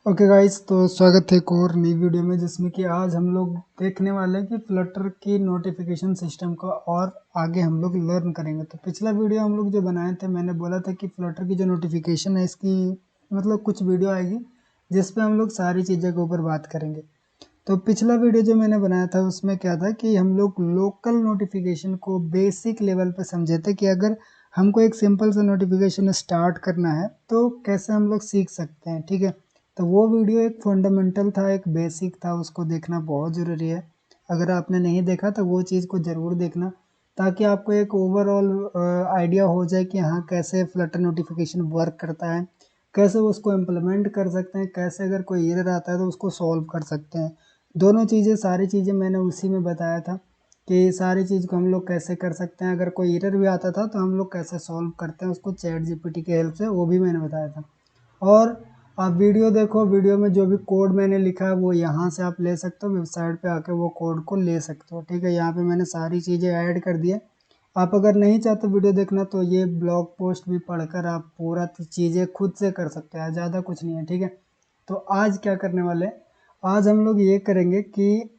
Okay guys, तो स्वागत है एक और नई वीडियो में जिसमें कि आज हम लोग देखने वाले हैं कि फ्लटर की नोटिफिकेशन सिस्टम को और आगे हम लोग लर्न करेंगे। तो पिछला वीडियो हम लोग जो बनाए थे, मैंने बोला था कि फ्लटर की जो नोटिफिकेशन है इसकी मतलब कुछ वीडियो आएगी जिस पे हम लोग सारी चीज़ों के ऊपर बात करेंगे। तो पिछला वीडियो जो मैंने बनाया था उसमें क्या था कि हम लोग लोकल नोटिफिकेशन को बेसिक लेवल पे समझे थे कि अगर हमको एक सिंपल सा नोटिफिकेशन स्टार्ट करना है तो कैसे हम लोग सीख सकते हैं। ठीक है, तो वो वीडियो एक फंडामेंटल था, एक बेसिक था, उसको देखना बहुत ज़रूरी है। अगर आपने नहीं देखा तो वो चीज़ को ज़रूर देखना, ताकि आपको एक ओवरऑल आइडिया हो जाए कि हाँ कैसे फ्लटर नोटिफिकेशन वर्क करता है, कैसे उसको इम्प्लीमेंट कर सकते हैं, कैसे अगर कोई एरर आता है तो उसको सॉल्व कर सकते हैं। दोनों चीज़ें, सारी चीज़ें मैंने उसी में बताया था कि सारी चीज़ को हम लोग कैसे कर सकते हैं। अगर कोई एरर भी आता था तो हम लोग कैसे सॉल्व करते हैं उसको चैट जीपीटी की हेल्प से, वो भी मैंने बताया था। और आप वीडियो देखो, वीडियो में जो भी कोड मैंने लिखा है वो यहाँ से आप ले सकते हो, वेबसाइट पे आके वो कोड को ले सकते हो। ठीक है, यहाँ पे मैंने सारी चीज़ें ऐड कर दी है। आप अगर नहीं चाहते वीडियो देखना तो ये ब्लॉग पोस्ट भी पढ़कर आप पूरा चीज़ें खुद से कर सकते हैं, ज़्यादा कुछ नहीं है। ठीक है, तो आज क्या करने वाले हैं, आज हम लोग ये करेंगे कि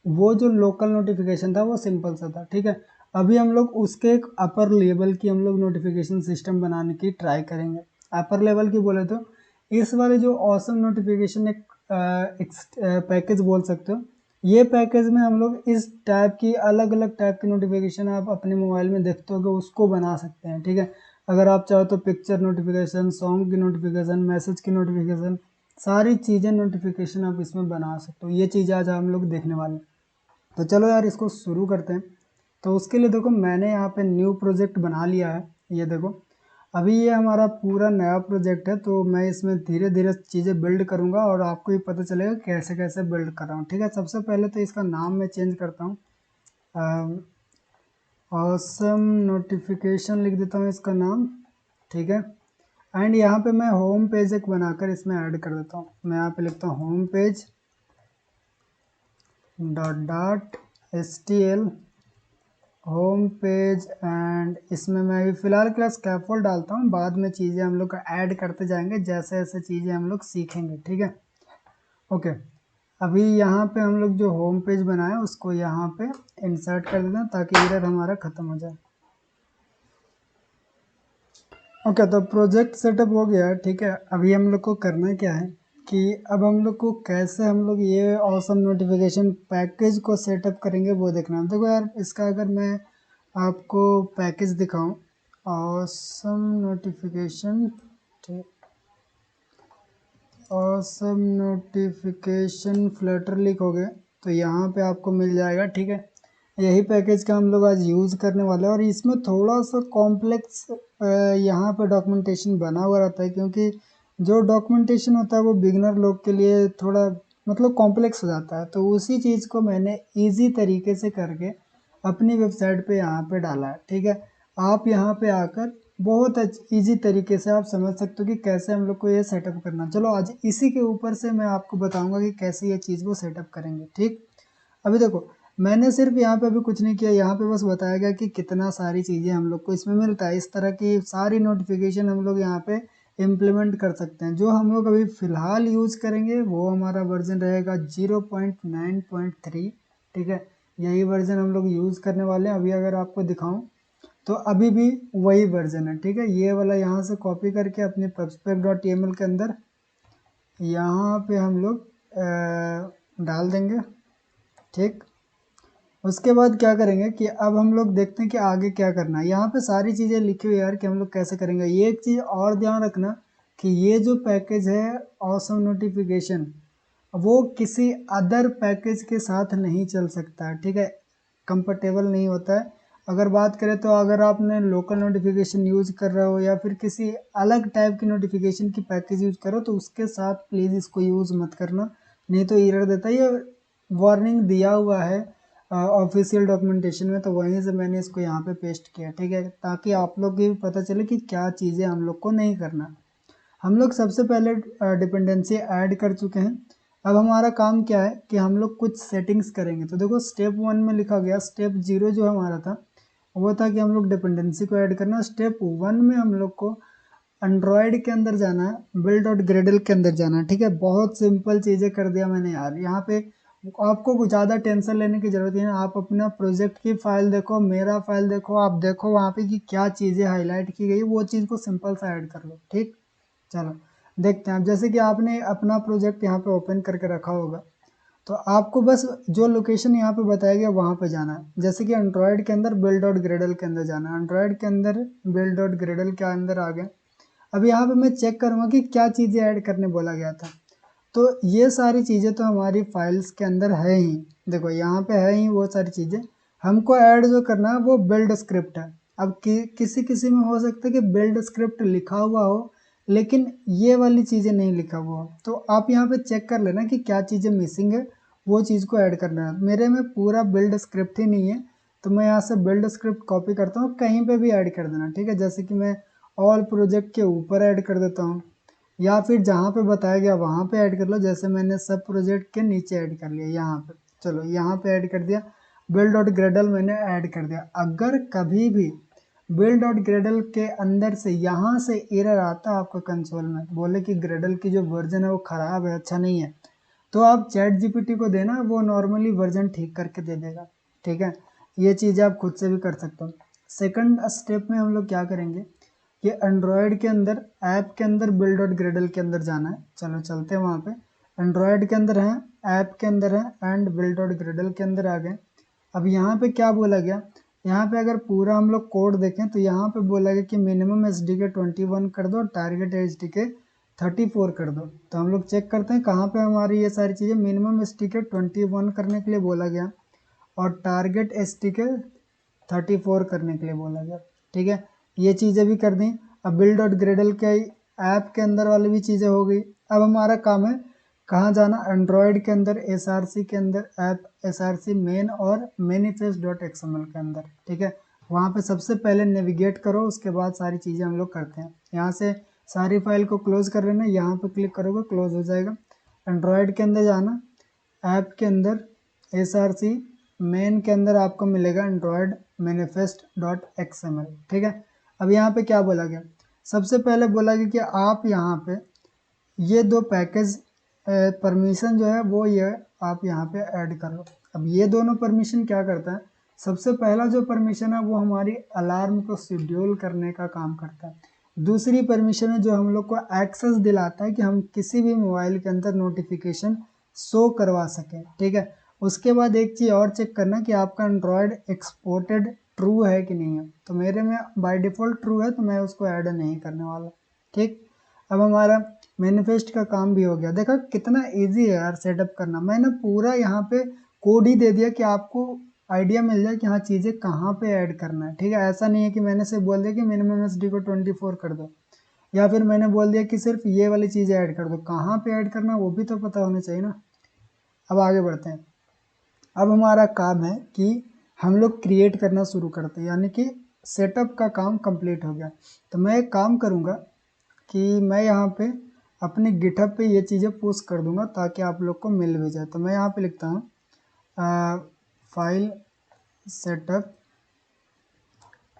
वो जो लोकल नोटिफिकेशन था वो सिंपल सा था। ठीक है, अभी हम लोग उसके एक अपर लेवल की हम लोग नोटिफिकेशन सिस्टम बनाने की ट्राई करेंगे। अपर लेवल की बोले तो इस वाले जो ऑसम नोटिफिकेशन एक पैकेज बोल सकते हो। ये पैकेज में हम लोग इस टाइप की अलग अलग टाइप की नोटिफिकेशन आप अपने मोबाइल में देखते हो उसको बना सकते हैं। ठीक है, अगर आप चाहो तो पिक्चर नोटिफिकेशन, सॉन्ग की नोटिफिकेशन, मैसेज की नोटिफिकेशन, सारी चीज़ें नोटिफिकेशन आप इसमें बना सकते हो। ये चीज़ आज हम लोग देखने वाले हैं। तो चलो यार इसको शुरू करते हैं। तो उसके लिए देखो, मैंने यहाँ पे न्यू प्रोजेक्ट बना लिया है। ये देखो, अभी ये हमारा पूरा नया प्रोजेक्ट है, तो मैं इसमें धीरे धीरे चीज़ें बिल्ड करूँगा और आपको भी पता चलेगा कैसे कैसे बिल्ड कर रहा हूँ। ठीक है, सबसे पहले तो इसका नाम मैं चेंज करता हूँ, ऑसम नोटिफिकेशन लिख देता हूँ इसका नाम। ठीक है, एंड यहाँ पे मैं होम पेज एक बनाकर इसमें ऐड कर देता हूँ। मैं यहाँ पे लिखता हूँ home page dot dot H home page, and इसमें मैं अभी फ़िलहाल के लिए स्कैफोल्ड डालता हूँ, बाद में चीज़ें हम लोग ऐड करते जाएंगे जैसे जैसे चीज़ें हम लोग सीखेंगे। ठीक है, ओके। अभी यहाँ पे हम लोग जो होम पेज बनाए उसको यहाँ पे इंसर्ट कर देना ताकि एरर हमारा ख़त्म हो जाए। ओके, तो प्रोजेक्ट सेटअप हो गया। ठीक है, अभी हम लोग को करना क्या है कि अब हम लोग को कैसे हम लोग ये ऑसम नोटिफिकेशन पैकेज को सेटअप करेंगे वो देखना है। देखो यार, इसका अगर मैं आपको पैकेज दिखाऊं, ऑसम नोटिफिकेशन, ठीक, ऑसम नोटिफिकेशन फ्लटर लिख हो गए तो यहाँ पे आपको मिल जाएगा। ठीक है, यही पैकेज का हम लोग आज यूज़ करने वाले हैं और इसमें थोड़ा सा कॉम्प्लेक्स यहाँ पे डॉक्यूमेंटेशन बना हुआ रहता है, क्योंकि जो डॉक्यूमेंटेशन होता है वो बिगनर लोग के लिए थोड़ा मतलब कॉम्प्लेक्स हो जाता है। तो उसी चीज़ को मैंने इजी तरीके से करके अपनी वेबसाइट पे यहाँ पे डाला है। ठीक है, आप यहाँ पे आकर बहुत इजी तरीके से आप समझ सकते हो कि कैसे हम लोग को ये सेटअप करना। चलो आज इसी के ऊपर से मैं आपको बताऊंगा कि कैसे ये चीज़ को सेटअप करेंगे। ठीक, अभी देखो, मैंने सिर्फ यहाँ पे अभी कुछ नहीं किया, यहाँ पे बस बताया गया कि कितना सारी चीज़ें हम लोग को इसमें मिलता है। इस तरह की सारी नोटिफिकेशन हम लोग यहाँ पे इम्प्लीमेंट कर सकते हैं। जो हम लोग अभी फ़िलहाल यूज़ करेंगे वो हमारा वर्जन रहेगा 0.9.3। ठीक है, यही वर्जन हम लोग यूज़ करने वाले हैं। अभी अगर आपको दिखाऊं तो अभी भी वही वर्जन है। ठीक है, ये वाला यहाँ से कॉपी करके अपने pubspec.tml के अंदर यहाँ पे हम लोग डाल देंगे। ठीक, उसके बाद क्या करेंगे कि अब हम लोग देखते हैं कि आगे क्या करना है। यहाँ पे सारी चीज़ें लिखी हुई है यार कि हम लोग कैसे करेंगे। ये एक चीज़ और ध्यान रखना कि ये जो पैकेज है ऑसम नोटिफिकेशन, वो किसी अदर पैकेज के साथ नहीं चल सकता है। ठीक है, कंफर्टेबल नहीं होता है। अगर बात करें तो अगर आपने लोकल नोटिफिकेशन यूज़ कर रहे हो या फिर किसी अलग टाइप की नोटिफिकेशन की पैकेज यूज़ करो तो उसके साथ प्लीज़ इसको यूज़ मत करना, नहीं तो एरर देता है। ये वार्निंग दिया हुआ है ऑफिशियल डॉक्यूमेंटेशन में, तो वहीं से मैंने इसको यहाँ पे पेस्ट किया। ठीक है, ताकि आप लोग को भी पता चले कि क्या चीज़ें हम लोग को नहीं करना। हम लोग सबसे पहले डिपेंडेंसी ऐड कर चुके हैं। अब हमारा काम क्या है कि हम लोग कुछ सेटिंग्स करेंगे। तो देखो, स्टेप 1 में लिखा गया, स्टेप 0 जो हमारा था वो था कि हम लोग डिपेंडेंसी को ऐड करना। स्टेप 1 में हम लोग को एंड्रॉयड के अंदर जाना है, बिल्ड डॉट ग्रेडल के अंदर जाना है। ठीक है, बहुत सिंपल चीज़ें कर दिया मैंने यार। यहाँ पे आपको कुछ ज़्यादा टेंशन लेने की ज़रूरत नहीं है। आप अपना प्रोजेक्ट की फाइल देखो, मेरा फाइल देखो, आप देखो वहाँ पे कि क्या चीज़ें हाईलाइट की गई, वो चीज़ को सिंपल सा ऐड कर लो। ठीक, चलो देखते हैं। अब जैसे कि आपने अपना प्रोजेक्ट यहाँ पे ओपन करके रखा होगा, तो आपको बस जो लोकेशन यहाँ पे बताया गया वहाँ पे जाना है। जैसे कि एंड्रॉयड के अंदर बिल्ड डॉट ग्रेडल के अंदर जाना है, एंड्रॉयड के अंदर बिल्ड डॉट ग्रेडल के अंदर आ गए। अब यहाँ पे मैं चेक करूँगा कि क्या चीज़ें ऐड करने बोला गया था। तो ये सारी चीज़ें तो हमारी फाइल्स के अंदर है ही। देखो यहाँ पे है ही वो सारी चीज़ें। हमको ऐड जो करना है वो बिल्ड स्क्रिप्ट है। अब किसी किसी में हो सकता है कि बिल्ड स्क्रिप्ट लिखा हुआ हो लेकिन ये वाली चीज़ें नहीं लिखा हुआ हो, तो आप यहाँ पे चेक कर लेना कि क्या चीज़ें मिसिंग है, वो चीज़ को ऐड करना है। मेरे में पूरा बिल्ड स्क्रिप्ट ही नहीं है, तो मैं यहाँ से बिल्ड स्क्रिप्ट कॉपी करता हूँ, कहीं पे भी ऐड कर देना। ठीक है, जैसे कि मैं ऑल प्रोजेक्ट के ऊपर ऐड कर देता हूँ, या फिर जहाँ पे बताया गया वहाँ पे ऐड कर लो। जैसे मैंने सब प्रोजेक्ट के नीचे ऐड कर लिया यहाँ पे, चलो यहाँ पे ऐड कर दिया। बिल्ड डॉट ग्रेडल मैंने ऐड कर दिया। अगर कभी भी बिल्ड डॉट ग्रेडल के अंदर से यहाँ से एरर आता आपका कंसोल में, बोले कि ग्रेडल की जो वर्जन है वो ख़राब है, अच्छा नहीं है, तो आप चैट जीपीटी को देना, वो नॉर्मली वर्जन ठीक करके दे देगा। ठीक है, ये चीज़ आप खुद से भी कर सकते हो। सेकंड स्टेप में हम लोग क्या करेंगे कि एंड्रॉयड के अंदर ऐप के अंदर बिल्ड डॉट ग्रेडल के अंदर जाना है। चलो चलते हैं वहाँ पे। एंड्रॉयड के अंदर है, ऐप के अंदर है, एंड बिल्ड डॉट ग्रेडल के अंदर आ गए। अब यहाँ पे क्या बोला गया, यहाँ पे अगर पूरा हम लोग कोड देखें तो यहाँ पे बोला गया कि मिनिमम एस डी के 21 कर दो, टारगेट एच डी के 34 कर दो। तो हम लोग चेक करते हैं कहाँ पे हमारी ये सारी चीज़ें। मिनिमम एस डी के 21 करने के लिए बोला गया और टारगेट एस डी के 34 करने के लिए बोला गया। ठीक है, ये चीज़ें भी कर दी। अब बिल्ड डॉट ग्रेडल के ऐप के अंदर वाली भी चीज़ें हो गई। अब हमारा काम है कहाँ जाना, एंड्रॉयड के अंदर एसआरसी के अंदर, ऐप एसआरसी मेन और मैनिफेस्ट डॉट एक्सएमएल के अंदर। ठीक है, वहाँ पे सबसे पहले नेविगेट करो, उसके बाद सारी चीज़ें हम लोग करते हैं। यहाँ से सारी फाइल को क्लोज कर लेना, यहाँ पे क्लिक करोगे क्लोज हो जाएगा। एंड्रॉयड के अंदर जाना, ऐप के अंदर एसआरसी मेन के अंदर आपको मिलेगा एंड्रॉयड मैनिफेस्ट डॉट एक्सएमएल। ठीक है, अब यहाँ पे क्या बोला गया, सबसे पहले बोला गया कि आप यहाँ पे ये दो पैकेज परमिशन जो है वो ये आप यहाँ पे ऐड कर लो। अब ये दोनों परमिशन क्या करता है, सबसे पहला जो परमिशन है वो हमारी अलार्म को शेड्यूल करने का काम करता है। दूसरी परमिशन है जो हम लोग को एक्सेस दिलाता है कि हम किसी भी मोबाइल के अंदर नोटिफिकेशन शो करवा सकें। ठीक है, उसके बाद एक चीज़ और चेक करना कि आपका एंड्रॉयड एक्सपोर्टेड ट्रू है कि नहीं है। तो मेरे में बाय डिफ़ॉल्ट ट्रू है, तो मैं उसको ऐड नहीं करने वाला। ठीक, अब हमारा मैनिफेस्ट का काम भी हो गया। देखा कितना इजी है यार सेटअप करना। मैंने पूरा यहाँ पे कोड ही दे दिया कि आपको आइडिया मिल जाए कि हाँ चीज़ें कहाँ पे ऐड करना है। ठीक है, ऐसा नहीं है कि मैंने सिर्फ बोल दिया कि मिनिमम एस डी को 24 कर दो, या फिर मैंने बोल दिया कि सिर्फ ये वाली चीज़ें ऐड कर दो। कहाँ पे ऐड करना वो भी तो पता होना चाहिए ना। अब आगे बढ़ते हैं। अब हमारा काम है कि हम लोग क्रिएट करना शुरू करते हैं, यानी कि सेटअप का काम कंप्लीट हो गया। तो मैं एक काम करूँगा कि मैं यहाँ पे अपने गिटहब पे ये चीज़ें पोस्ट कर दूंगा ताकि आप लोग को मिल भी जाए। तो मैं यहाँ पे लिखता हूँ फाइल सेटअप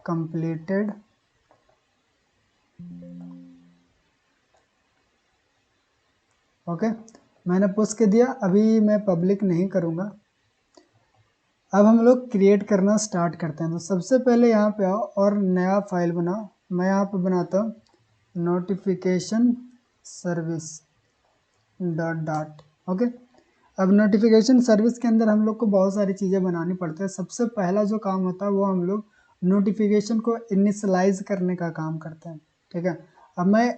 कंप्लीटेड, ओके, मैंने पोस्ट कर दिया। अभी मैं पब्लिक नहीं करूँगा। अब हम लोग क्रिएट करना स्टार्ट करते हैं। तो सबसे पहले यहाँ पे आओ और नया फाइल बनाओ। मैं यहाँ पे बनाता हूँ notification service dot dot, okay. अब नोटिफिकेशन सर्विस के अंदर हम लोग को बहुत सारी चीज़ें बनानी पड़ती है। सबसे पहला जो काम होता है वो हम लोग नोटिफिकेशन को इनिशलाइज करने का काम करते हैं। ठीक है, अब मैं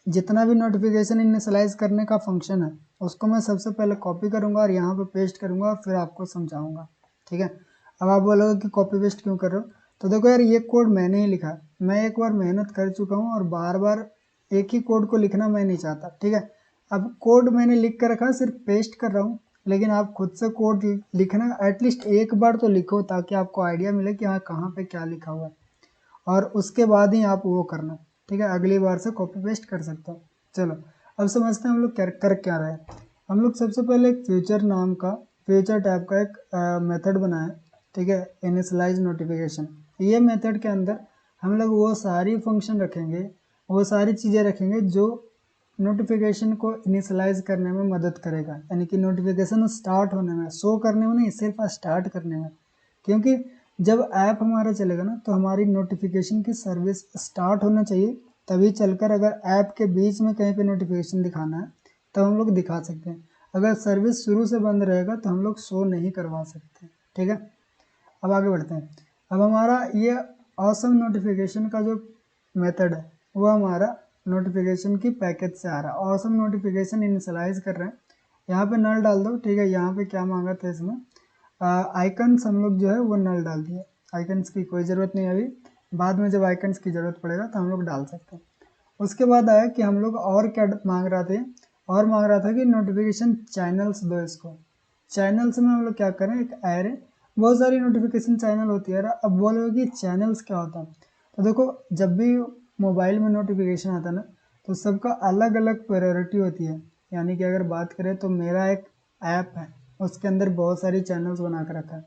जितना भी नोटिफिकेशन इनिशलाइज करने का फंक्शन है उसको मैं सबसे पहले कॉपी करूँगा और यहाँ पे पेस्ट करूँगा और फिर आपको समझाऊँगा। ठीक है, अब आप बोलोगे कि कॉपी पेस्ट क्यों कर रहे हो, तो देखो यार ये कोड मैंने ही लिखा है। मैं एक बार मेहनत कर चुका हूँ और बार बार एक ही कोड को लिखना मैं नहीं चाहता। ठीक है, अब कोड मैंने लिख कर रखा, सिर्फ पेस्ट कर रहा हूँ, लेकिन आप खुद से कोड लिखना एटलीस्ट एक बार तो लिखो ताकि आपको आइडिया मिले कि हाँ कहाँ पे क्या लिखा हुआ है, और उसके बाद ही आप वो करना। ठीक है, अगली बार से कॉपी पेस्ट कर सकते हो। चलो अब समझते हैं हम लोग कर क्या रहे हैं। हम लोग सबसे पहले एक फ्यूचर नाम का, फ्यूचर टाइप का एक मेथड बनाए। ठीक है, इनिशियलाइज नोटिफिकेशन, ये मेथड के अंदर हम लोग वो सारी फंक्शन रखेंगे, वो सारी चीज़ें रखेंगे जो नोटिफिकेशन को इनिशलाइज करने में मदद करेगा, यानी कि नोटिफिकेशन स्टार्ट होने में, शो करने में नहीं, सिर्फ स्टार्ट करने में। क्योंकि जब ऐप हमारा चलेगा ना तो हमारी नोटिफिकेशन की सर्विस स्टार्ट होना चाहिए, तभी चलकर अगर ऐप के बीच में कहीं पे नोटिफिकेशन दिखाना है तब हम लोग दिखा सकते हैं। अगर सर्विस शुरू से बंद रहेगा तो हम लोग शो नहीं करवा सकते। ठीक है, अब आगे बढ़ते हैं। अब हमारा ये ऑसम नोटिफिकेशन का जो मेथड है वो हमारा नोटिफिकेशन की पैकेज से आ रहा है। ऑसम नोटिफिकेशन इनिशियलाइज कर रहे हैं, यहाँ पे नल डाल दो। ठीक है, यहाँ पे क्या मांगा था इसमें, आइकन्स हम लोग जो है वो नल डाल दिए। आइकन्स की कोई ज़रूरत नहीं अभी, बाद में जब आइकन्स की ज़रूरत पड़ेगा तो हम लोग डाल सकते हैं। उसके बाद आया कि हम लोग और क्या मांग रहा थे, और मांग रहा था कि नोटिफिकेशन चैनल्स दो इसको। चैनल्स में हम लोग क्या करें, एक एरे, बहुत सारी नोटिफिकेशन चैनल होती है। अब बोलोगे कि चैनल्स क्या होता है, तो देखो जब भी मोबाइल में नोटिफिकेशन आता है ना तो सबका अलग अलग प्रायोरिटी होती है। यानी कि अगर बात करें तो मेरा एक ऐप है, उसके अंदर बहुत सारी चैनल्स बना कर रखा है।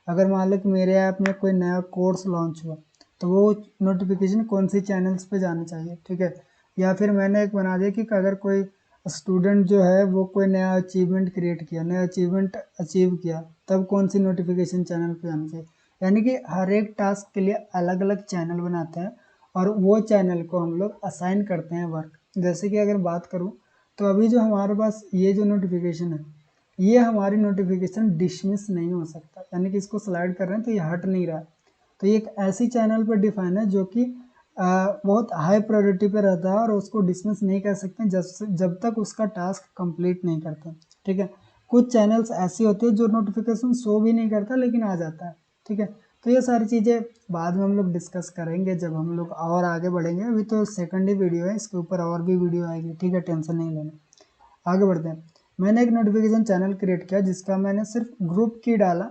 अगर मान लो कि मेरे ऐप में कोई नया कोर्स लॉन्च हुआ तो वो नोटिफिकेशन कौन सी चैनल्स पे जानी चाहिए। ठीक है, या फिर मैंने एक बना दिया कि अगर कोई स्टूडेंट जो है वो कोई नया अचीवमेंट क्रिएट किया, नया अचीवमेंट अचीव किया, तब कौन सी नोटिफिकेशन चैनल पे आनी चाहिए। यानी कि हर एक टास्क के लिए अलग अलग चैनल बनाते हैं और वो चैनल को हम लोग असाइन करते हैं वर्क। जैसे कि अगर बात करूँ तो अभी जो हमारे पास ये जो नोटिफिकेशन है, ये हमारी नोटिफिकेशन डिसमिस नहीं हो सकता, यानी कि इसको स्लाइड कर रहे हैं तो ये हट नहीं रहा। तो ये एक ऐसी चैनल पर डिफाइन है जो कि बहुत हाई प्रायोरिटी पे रहता है और उसको डिसमिस नहीं कर सकते जब तक उसका टास्क कंप्लीट नहीं करते। ठीक है, कुछ चैनल्स ऐसी होती है जो नोटिफिकेशन शो भी नहीं करता लेकिन आ जाता है। ठीक है, तो ये सारी चीज़ें बाद में हम लोग डिस्कस करेंगे जब हम लोग और आगे बढ़ेंगे। अभी तो सेकंड ही वीडियो है, इसके ऊपर और भी वीडियो आएगी। ठीक है, टेंशन नहीं लेना। आगे बढ़ते हैं। मैंने एक नोटिफिकेशन चैनल क्रिएट किया जिसका मैंने सिर्फ ग्रुप की डाला,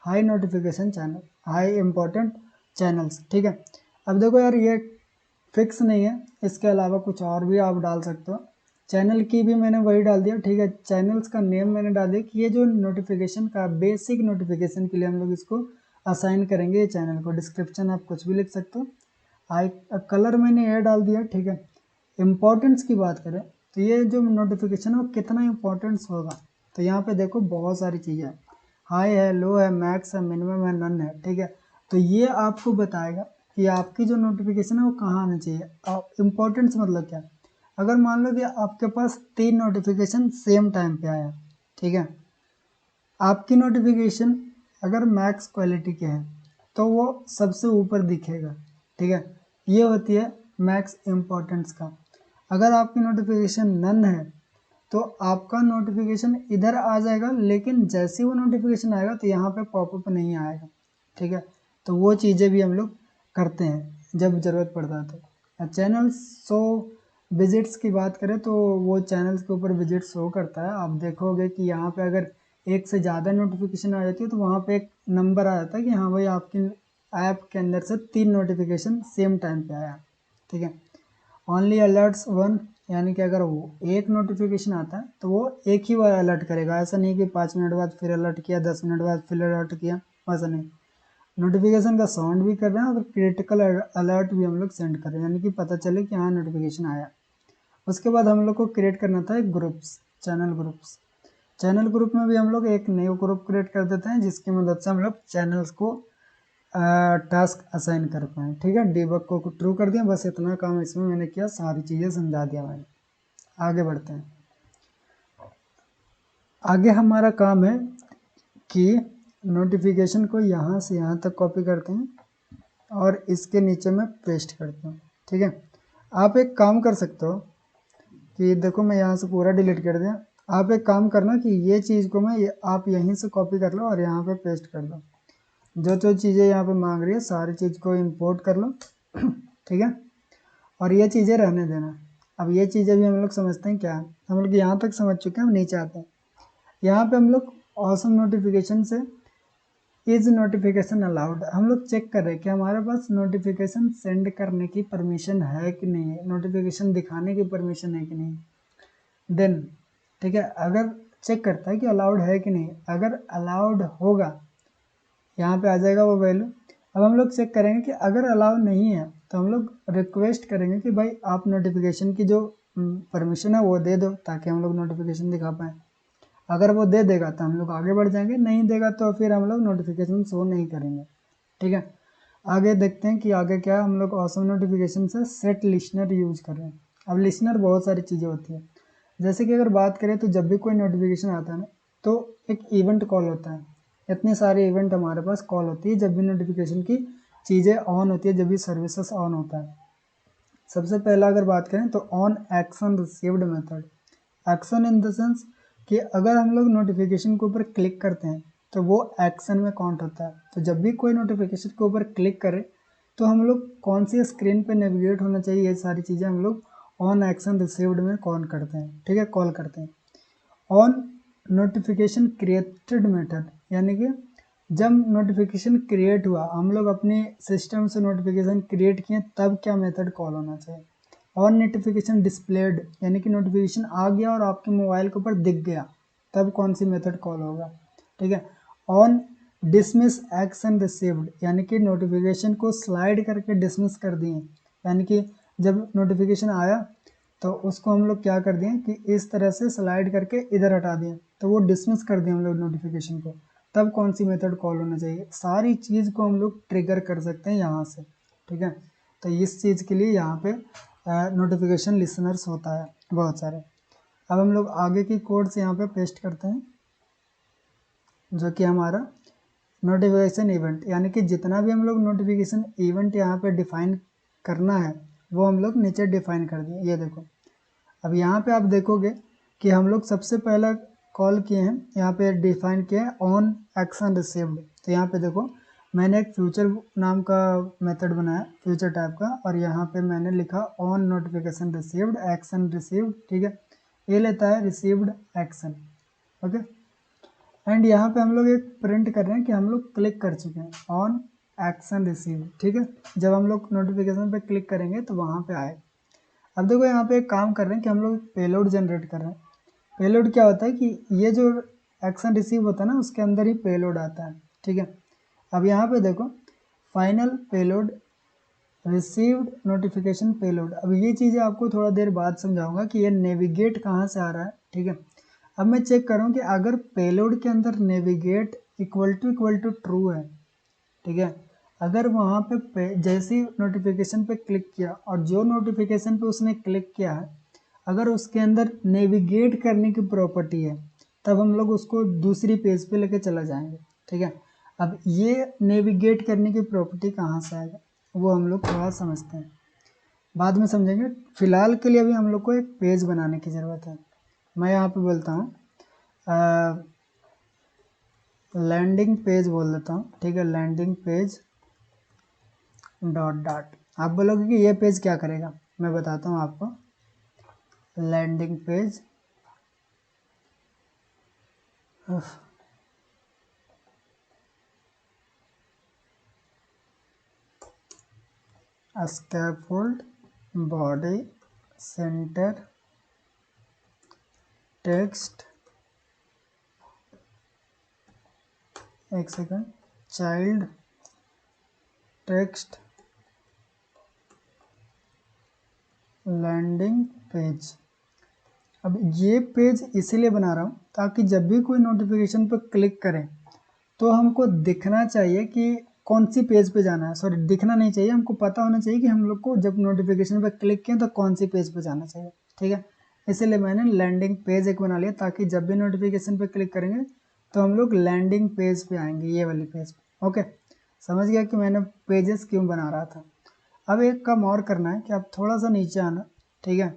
high notification channel, high important channels. ठीक है, अब देखो यार ये फिक्स नहीं है, इसके अलावा कुछ और भी आप डाल सकते हो। चैनल की भी मैंने वही डाल दिया। ठीक है, चैनल्स का नेम मैंने डाल दिया कि ये जो नोटिफिकेशन का बेसिक नोटिफिकेशन के लिए हम लोग इसको असाइन करेंगे ये चैनल को। डिस्क्रिप्शन आप कुछ भी लिख सकते हो। आई कलर मैंने ये डाल दिया। ठीक है, इम्पोर्टेंस की बात करें तो ये जो नोटिफिकेशन है वो कितना इम्पोर्टेंस होगा, तो यहाँ पे देखो बहुत सारी चीज़ें हैं, हाई है, लो है, मैक्स है, मिनिमम है, नन है। ठीक है, तो ये आपको बताएगा कि आपकी जो नोटिफिकेशन है वो कहाँ आना चाहिए। इम्पोर्टेंस मतलब क्या, अगर मान लो कि आपके पास 3 नोटिफिकेशन सेम टाइम पे आया, ठीक है, आपकी नोटिफिकेशन अगर मैक्स क्वालिटी के हैं तो वो सबसे ऊपर दिखेगा। ठीक है, ये होती है मैक्स इम्पोर्टेंस का। अगर आपकी नोटिफिकेशन नन है तो आपका नोटिफिकेशन इधर आ जाएगा, लेकिन जैसे ही वो नोटिफिकेशन आएगा तो यहाँ पे पॉपअप नहीं आएगा। ठीक है, तो वो चीज़ें भी हम लोग करते हैं जब ज़रूरत पड़ता है। तो चैनल्स शो विजिट्स की बात करें तो वो चैनल्स के ऊपर विजिट शो करता है। आप देखोगे कि यहाँ पे अगर एक से ज़्यादा नोटिफिकेशन आ जाती है तो वहाँ पे एक नंबर आ जाता है कि हाँ भाई आपकी ऐप के अंदर से 3 नोटिफिकेशन सेम टाइम पे आया। ठीक है, ओनली अलर्ट्स वन, यानी कि अगर वो एक नोटिफिकेशन आता है तो वो एक ही बार अलर्ट करेगा। ऐसा नहीं कि 5 मिनट बाद फिर अलर्ट किया, 10 मिनट बाद फिर अलर्ट किया, ऐसा नहीं। नोटिफिकेशन का साउंड भी कर रहे हैं और क्रिटिकल अलर्ट भी हम लोग सेंड कर रहे हैं, यानी कि पता चले कि हाँ नोटिफिकेशन आया। उसके बाद हम लोग को क्रिएट करना था एक groups, channel groups. Channel group में भी हम लोग एक न्यू ग्रुप क्रिएट कर देते हैं जिसकी मदद से हम लोग चैनल्स को टास्क असाइन कर पाएँ। ठीक है, डीबग को ट्रू कर दिया, बस इतना काम इसमें मैंने किया, सारी चीज़ें समझा दिया मैंने। आगे बढ़ते हैं। आगे हमारा काम है कि नोटिफिकेशन को यहाँ से यहाँ तक कॉपी करते हैं और इसके नीचे में पेस्ट करते हैं। ठीक है, आप एक काम कर सकते हो कि देखो मैं यहाँ से पूरा डिलीट कर दिया। आप एक काम करना कि ये चीज़ को आप यहीं से कॉपी कर लो और यहाँ पे पेस्ट कर लो। जो जो चीज़ें यहाँ पे मांग रही है सारी चीज़ को इंपोर्ट कर लो। ठीक है, और ये चीज़ें रहने देना। अब ये चीज़ें भी हम लोग समझते हैं क्या, हम लोग यहाँ तक समझ चुके हैं, हम नीचे आते हैं। यहाँ पे हम लोग ऑसम नोटिफिकेशन से इज नोटिफिकेशन अलाउड हम लोग चेक कर रहे हैं कि हमारे पास नोटिफिकेशन सेंड करने की परमिशन है कि नहीं है, नोटिफिकेशन दिखाने की परमिशन है कि नहीं। देन ठीक है, अगर चेक करता है कि अलाउड है कि नहीं, अगर अलाउड होगा यहाँ पे आ जाएगा वो वैल्यू। अब हम लोग चेक करेंगे कि अगर अलाउ नहीं है तो हम लोग रिक्वेस्ट करेंगे कि भाई आप नोटिफिकेशन की जो परमिशन है वो दे दो, ताकि हम लोग नोटिफिकेशन दिखा पाएँ। अगर वो दे देगा तो हम लोग आगे बढ़ जाएंगे, नहीं देगा तो फिर हम लोग नोटिफिकेशन शो नहीं करेंगे। ठीक है, आगे देखते हैं कि आगे क्या हम लोग ऑसम नोटिफिकेशन से सेट लिस्नर यूज कर रहे हैं। अब लिस्नर बहुत सारी चीज़ें होती है, जैसे कि अगर बात करें तो जब भी कोई नोटिफिकेशन आता है ना, तो एक इवेंट कॉल होता है। इतने सारे इवेंट हमारे पास कॉल होती है जब भी नोटिफिकेशन की चीज़ें ऑन होती है, जब भी सर्विसेज ऑन होता है। सबसे पहला अगर बात करें तो on action received method. Action in the sense कि अगर हम लोग नोटिफिकेशन के ऊपर क्लिक करते हैं तो वो एक्शन में काउंट होता है। तो जब भी कोई नोटिफिकेशन के ऊपर क्लिक करे तो हम लोग कौन सी स्क्रीन पे नेविगेट होना चाहिए, ये सारी चीज़ें हम लोग ऑन एक्शन रिसीव्ड में कॉल करते हैं। ठीक है, कॉल करते हैं। ऑन नोटिफिकेशन क्रिएटेड मेथड, यानी कि जब नोटिफिकेशन क्रिएट हुआ, हम लोग अपने सिस्टम से नोटिफिकेशन क्रिएट किए, तब क्या मेथड कॉल होना चाहिए। ऑन नोटिफिकेशन डिस्प्लेड, यानी कि नोटिफिकेशन आ गया और आपके मोबाइल के ऊपर दिख गया, तब कौन सी मेथड कॉल होगा। ठीक है, ऑन डिसमिस एक्शन रिसीव्ड, यानी कि नोटिफिकेशन को स्लाइड करके डिसमिस कर दिए, यानी कि जब नोटिफिकेशन आया तो उसको हम लोग क्या कर दिए कि इस तरह से स्लाइड करके इधर हटा दिए, तो वो डिसमिस कर दिए हम लोग नोटिफिकेशन को, तब कौन सी मेथड कॉल होना चाहिए। सारी चीज़ को हम लोग ट्रिगर कर सकते हैं यहाँ से। ठीक है, तो इस चीज़ के लिए यहाँ पे नोटिफिकेशन लिसनर्स होता है बहुत सारे। अब हम लोग आगे की कोड से यहाँ पे पेस्ट करते हैं, जो कि हमारा नोटिफिकेशन इवेंट, यानी कि जितना भी हम लोग नोटिफिकेशन इवेंट यहाँ पे डिफाइन करना है वो हम लोग नीचे डिफाइन कर दिए। ये देखो, अब यहाँ पे आप देखोगे कि हम लोग सबसे पहला कॉल किए हैं, यहाँ पे डिफाइन किया है ऑन एक्शन रिसीव्ड। तो यहाँ पे देखो, मैंने एक फ्यूचर नाम का मेथड बनाया, फ्यूचर टाइप का, और यहाँ पे मैंने लिखा on notification received action received. ठीक है, ये लेता है रिसीव्ड एक्शन। ओके, एंड यहाँ पे हम लोग एक प्रिंट कर रहे हैं कि हम लोग क्लिक कर चुके हैं ऑन एक्शन रिसीव्ड। ठीक है, जब हम लोग नोटिफिकेशन पे क्लिक करेंगे तो वहाँ पे आए। अब देखो यहाँ पे एक काम कर रहे हैं कि हम लोग पेलोड जनरेट कर रहे हैं। पेलोड क्या होता है कि ये जो एक्शन रिसीव होता है ना, उसके अंदर ही पेलोड आता है। ठीक है, अब यहाँ पे देखो, final payload received notification payload. अब ये चीज़ें आपको थोड़ा देर बाद समझाऊंगा कि ये नेविगेट कहाँ से आ रहा है। ठीक है, अब मैं चेक करूँ कि अगर पेलोड के अंदर नेविगेट इक्वल टू ट्रू है, ठीक है, अगर वहाँ पे जैसे ही नोटिफिकेशन पे क्लिक किया और जो नोटिफिकेशन पे उसने क्लिक किया है, अगर उसके अंदर नेविगेट करने की प्रॉपर्टी है, तब हम लोग उसको दूसरी पेज पे लेके चला जाएंगे। ठीक है, अब ये नेविगेट करने की प्रॉपर्टी कहाँ से आएगा वो हम लोग थोड़ा समझते हैं, बाद में समझेंगे। फिलहाल के लिए अभी हम लोग को एक पेज बनाने की ज़रूरत है। मैं यहाँ पे बोलता हूँ लैंडिंग पेज बोल देता हूँ। ठीक है, लैंडिंग पेज डॉट डॉट। आप बोलोगे कि ये पेज क्या करेगा, मैं बताता हूँ आपको। Landing page scaffold body center text, एक second, child text landing page. अब ये पेज इसीलिए बना रहा हूँ ताकि जब भी कोई नोटिफिकेशन पर क्लिक करें तो हमको दिखना चाहिए कि कौन सी पेज पे जाना है। सॉरी, दिखना नहीं चाहिए, हमको पता होना चाहिए कि हम लोग को जब नोटिफिकेशन पे क्लिक किया तो कौन सी पेज पे जाना चाहिए। ठीक है, इसीलिए मैंने लैंडिंग पेज एक बना लिया, ताकि जब भी नोटिफिकेशन पे क्लिक करेंगे तो हम लोग लैंडिंग पेज पे आएंगे, ये वाली पेज पे। ओके, समझ गया कि मैंने पेजेस क्यों बना रहा था। अब एक काम और करना है कि आप थोड़ा सा नीचे आना। ठीक है,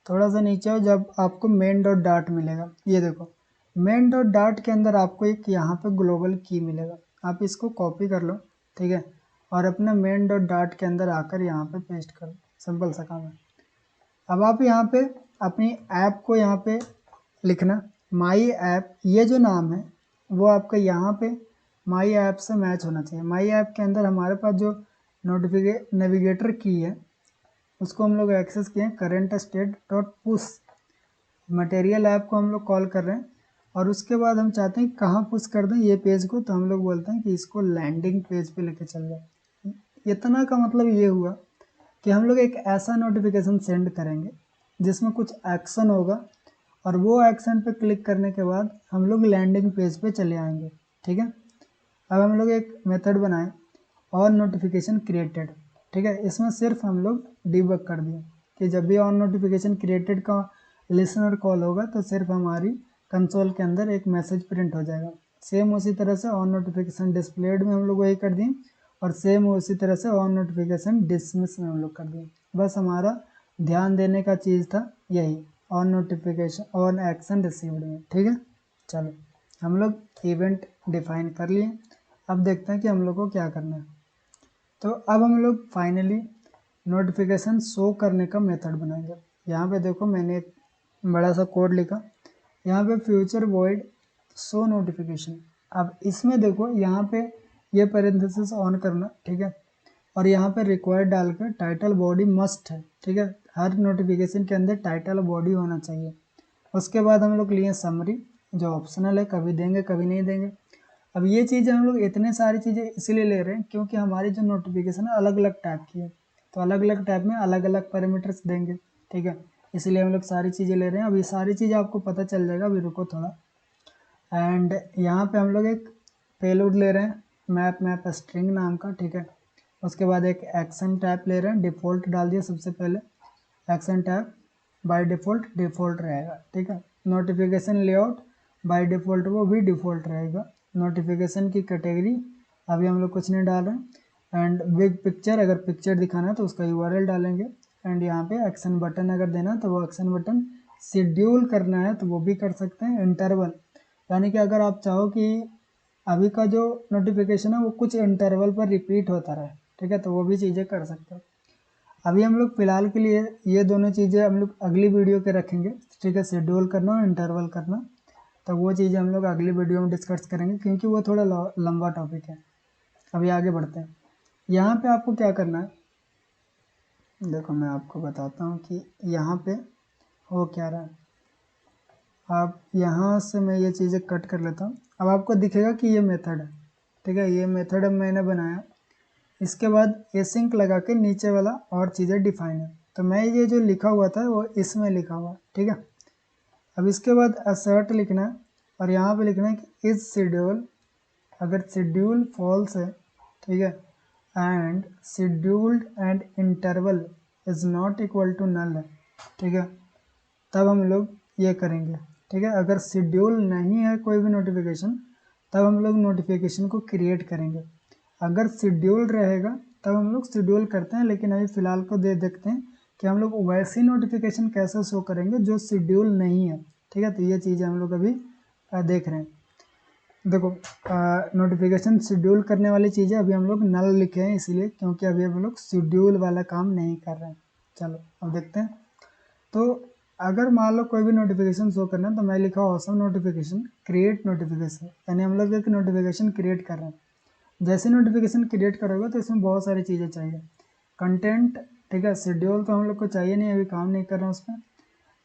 थोड़ा सा नीचे आओ, जब आपको मेन डॉट डाट मिलेगा, ये देखो, मेन डॉट डाट के अंदर आपको एक यहाँ पे ग्लोबल की मिलेगा, आप इसको कॉपी कर लो। ठीक है, और अपना मेन डॉट डाट के अंदर आकर यहाँ पे पेस्ट कर लो, सिंपल सा काम है। अब आप यहाँ पे अपनी ऐप को यहाँ पे लिखना, माई ऐप, ये जो नाम है वो आपका यहाँ पे माई ऐप से मैच होना चाहिए। माई ऐप के अंदर हमारे पास जो नेविगेटर की है उसको हम लोग एक्सेस किए हैं, current state dot push material app को हम लोग कॉल कर रहे हैं, और उसके बाद हम चाहते हैं कहाँ पुश कर दें ये पेज को, तो हम लोग बोलते हैं कि इसको लैंडिंग पेज पे लेके चल जाए। इतना का मतलब ये हुआ कि हम लोग एक ऐसा नोटिफिकेशन सेंड करेंगे जिसमें कुछ एक्शन होगा और वो एक्शन पे क्लिक करने के बाद हम लोग लैंडिंग पेज पे चले आएंगे। ठीक है, अब हम लोग एक मेथड बनाएं ऑन नोटिफिकेशन क्रिएटेड। ठीक है, इसमें सिर्फ हम लोग डिबग कर दिए कि जब भी ऑन नोटिफिकेशन क्रिएटेड का लिसनर कॉल होगा तो सिर्फ हमारी कंसोल के अंदर एक मैसेज प्रिंट हो जाएगा। सेम उसी तरह से ऑन नोटिफिकेशन डिस्प्लेड में हम लोग वही कर दिए और सेम उसी तरह से ऑन नोटिफिकेशन डिसमिस में हम लोग कर दिए। बस हमारा ध्यान देने का चीज़ था यही, on notification on action received में। ठीक है, चलो हम लोग इवेंट डिफाइन कर लिए। अब देखते हैं कि हम लोग को क्या करना है। तो अब हम लोग फाइनली नोटिफिकेशन शो करने का मेथड बनाएंगे। यहाँ पे देखो मैंने एक बड़ा सा कोड लिखा, यहाँ पे फ्यूचर वॉइड शो नोटिफिकेशन। अब इसमें देखो यहाँ पे ये पैरेंथेसिस ऑन करना, ठीक है, और यहाँ पे रिक्वायर्ड डालकर टाइटल बॉडी मस्ट है। ठीक है, हर नोटिफिकेशन के अंदर टाइटल बॉडी होना चाहिए। उसके बाद हम लोग लिए समरी जो ऑप्शनल है, कभी देंगे कभी नहीं देंगे। अब ये चीज़ें हम लोग इतने सारी चीज़ें इसलिए ले रहे हैं क्योंकि हमारी जो नोटिफिकेशन है अलग अलग टाइप की है, तो अलग अलग टाइप में अलग अलग पैरामीटर्स देंगे। ठीक है, इसलिए हम लोग सारी चीज़ें ले रहे हैं। अब ये सारी चीज़ें आपको पता चल जाएगा, अभी रुको थोड़ा। एंड यहाँ पे हम लोग एक पेलोड ले रहे हैं मैप स्ट्रिंग नाम का। ठीक है, उसके बाद एक एक्शन टैप ले रहे हैं, डिफ़ॉल्ट डाल दिया सबसे पहले। एक्शन टैप बाय डिफ़ॉल्ट रहेगा। ठीक है, नोटिफिकेशन लेआउट बाय डिफ़ॉल्ट वो भी डिफ़ॉल्ट रहेगा। नोटिफिकेशन की कैटेगरी अभी हम लोग कुछ नहीं डाल रहे हैं। एंड बिग पिक्चर, अगर पिक्चर दिखाना है तो उसका यूआरएल डालेंगे। एंड यहाँ पे एक्शन बटन अगर देना है तो वो एक्शन बटन, शेड्यूल करना है तो वो भी कर सकते हैं। इंटरवल यानी कि अगर आप चाहो कि अभी का जो नोटिफिकेशन है वो कुछ इंटरवल पर रिपीट होता रहे, ठीक है, तो वो भी चीज़ें कर सकते हो। अभी हम लोग फिलहाल के लिए ये दोनों चीज़ें हम लोग अगली वीडियो के रखेंगे। ठीक है, शेड्यूल करना और इंटरवल करना, तो वो चीज़ें हम लोग अगली वीडियो में डिस्कस करेंगे क्योंकि वो थोड़ा लंबा टॉपिक है। अभी आगे बढ़ते हैं। यहाँ पे आपको क्या करना है, देखो मैं आपको बताता हूँ कि यहाँ पे हो क्या रहा है। आप यहाँ से मैं ये चीज़ें कट कर लेता हूँ। अब आपको दिखेगा कि ये मेथड है। ठीक है, ये मेथड मैंने बनाया। इसके बाद एसिंक लगा के नीचे वाला और चीज़ें डिफाइन है, तो मैं ये जो लिखा हुआ था वो इसमें लिखा हुआ। ठीक है, अब इसके बाद असर्ट लिखना है और यहाँ पे लिखना है कि इज शेड्यूल, अगर शेड्यूल फॉल्स है, ठीक है, and scheduled and interval is not equal to null है, ठीक है, तब हम लोग ये करेंगे। ठीक है, अगर शेड्यूल नहीं है कोई भी नोटिफिकेशन तब हम लोग नोटिफिकेशन को क्रिएट करेंगे। अगर शेड्यूल रहेगा तब हम लोग शेड्यूल करते हैं, लेकिन अभी फ़िलहाल को देखते हैं कि हम लोग वैसी नोटिफिकेशन कैसे शो करेंगे जो शेड्यूल नहीं है। ठीक है, तो ये चीज़ें हम लोग अभी देख रहे हैं। देखो नोटिफिकेशन शेड्यूल करने वाली चीज़ें अभी हम लोग नल लिखे हैं इसीलिए क्योंकि अभी हम लोग शेड्यूल वाला काम नहीं कर रहे हैं। चलो अब देखते हैं। तो अगर मान लो कोई भी नोटिफिकेशन शो करना है तो मैं लिखा ऑसम नोटिफिकेशन क्रिएट नोटिफिकेशन, यानी हम लोग एक नोटिफिकेशन क्रिएट कर रहे हैं। जैसे नोटिफिकेशन क्रिएट करोगे तो इसमें बहुत सारी चीज़ें चाहिए। कंटेंट, ठीक है, शेड्यूल तो हम लोग को चाहिए नहीं, अभी काम नहीं कर रहे हैं उसमें।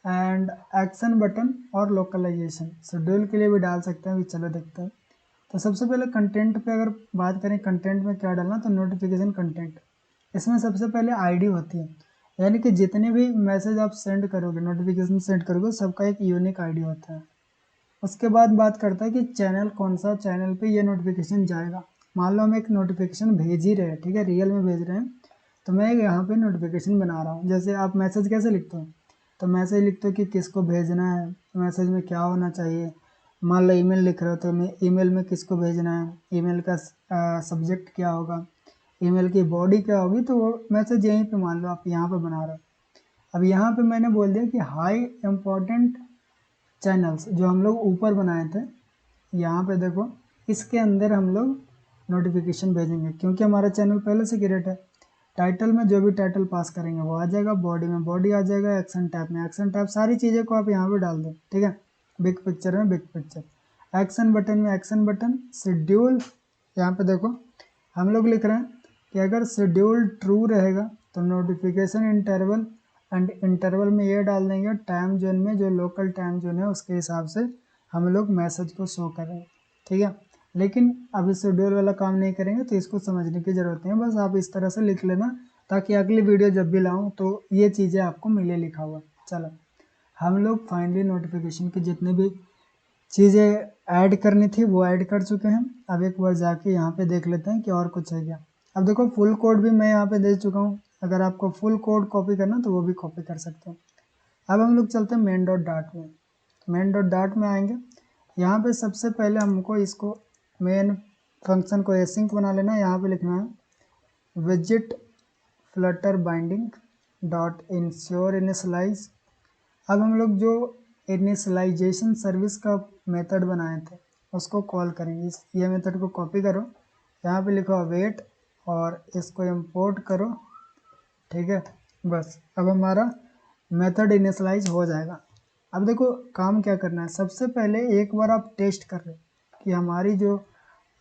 एंड एक्शन बटन और लोकलाइजेशन शेड्यूल के लिए भी डाल सकते हैं, अभी चलो देखते हैं। तो सबसे पहले कंटेंट पे अगर बात करें, कंटेंट में क्या डालना, तो नोटिफिकेशन कंटेंट, इसमें सबसे पहले आईडी होती है, यानी कि जितने भी मैसेज आप सेंड करोगे, नोटिफिकेशन सेंड करोगे, सबका एक यूनिक आईडी होता है। उसके बाद बात करता है कि चैनल कौन सा चैनल पे ये नोटिफिकेशन जाएगा। मान लो हम एक नोटिफिकेशन भेज ही रहे हैं, ठीक है, रियल में भेज रहे हैं, तो मैं यहाँ पे नोटिफिकेशन बना रहा हूँ। जैसे आप मैसेज कैसे लिखते हो, तो मैसेज लिखते हो कि किसको भेजना है, मैसेज में क्या होना चाहिए। मान लो ईमेल लिख रहे हो तो मैं ईमेल में किसको भेजना है, ईमेल का सब्जेक्ट क्या होगा, ईमेल की बॉडी क्या होगी, तो वो मैसेज यहीं पे मान लो आप यहाँ पे बना रहे हो। अब यहाँ पे मैंने बोल दिया कि हाई इम्पोर्टेंट चैनल्स जो हम लोग ऊपर बनाए थे, यहाँ पे देखो इसके अंदर हम लोग नोटिफिकेशन भेजेंगे क्योंकि हमारा चैनल पहले से क्रिएट है। टाइटल में जो भी टाइटल पास करेंगे वो आ जाएगा, बॉडी में बॉडी आ जाएगा, एक्शन टैब में एक्शन टैब, सारी चीज़ें को आप यहाँ पे डाल दो। ठीक है, बिग पिक्चर में बिग पिक्चर, एक्शन बटन में एक्शन बटन, शेड्यूल, यहाँ पे देखो हम लोग लिख रहे हैं कि अगर शेड्यूल ट्रू रहेगा तो नोटिफिकेशन इंटरवल, एंड इंटरवल में ये डाल देंगे टाइम जोन में, जो लोकल टाइम जोन है उसके हिसाब से हम लोग मैसेज को शो करेंगे। ठीक है, लेकिन अभी शेड्यूल वाला काम नहीं करेंगे तो इसको समझने की ज़रूरत नहीं है, बस आप इस तरह से लिख लेना ताकि अगली वीडियो जब भी लाऊं तो ये चीज़ें आपको मिले लिखा हुआ। चलो हम लोग फाइनली नोटिफिकेशन की जितनी भी चीज़ें ऐड करनी थी वो ऐड कर चुके हैं। अब एक बार जाके यहाँ पे देख लेते हैं कि और कुछ है क्या। अब देखो फुल कोड भी मैं यहाँ पे दे चुका हूँ, अगर आपको फुल कोड कॉपी करना तो वो भी कॉपी कर सकते हैं। अब हम लोग चलते हैं मेन डॉट डाट में। मेन डॉट डाट में आएंगे, यहाँ पे सबसे पहले हमको इसको मेन फंक्शन को एसिंक बना लेना है। यहाँ पे लिखना है विजिट flutter binding dot ensure initialize. अब हम लोग जो इनिशलाइजेशन सर्विस का मेथड बनाए थे उसको कॉल करेंगे। ये मेथड को कॉपी करो, यहाँ पे लिखो अवेट और इसको इंपोर्ट करो, ठीक है। बस अब हमारा मेथड इनिशलाइज हो जाएगा। अब देखो काम क्या करना है, सबसे पहले एक बार आप टेस्ट कर रहे कि हमारी जो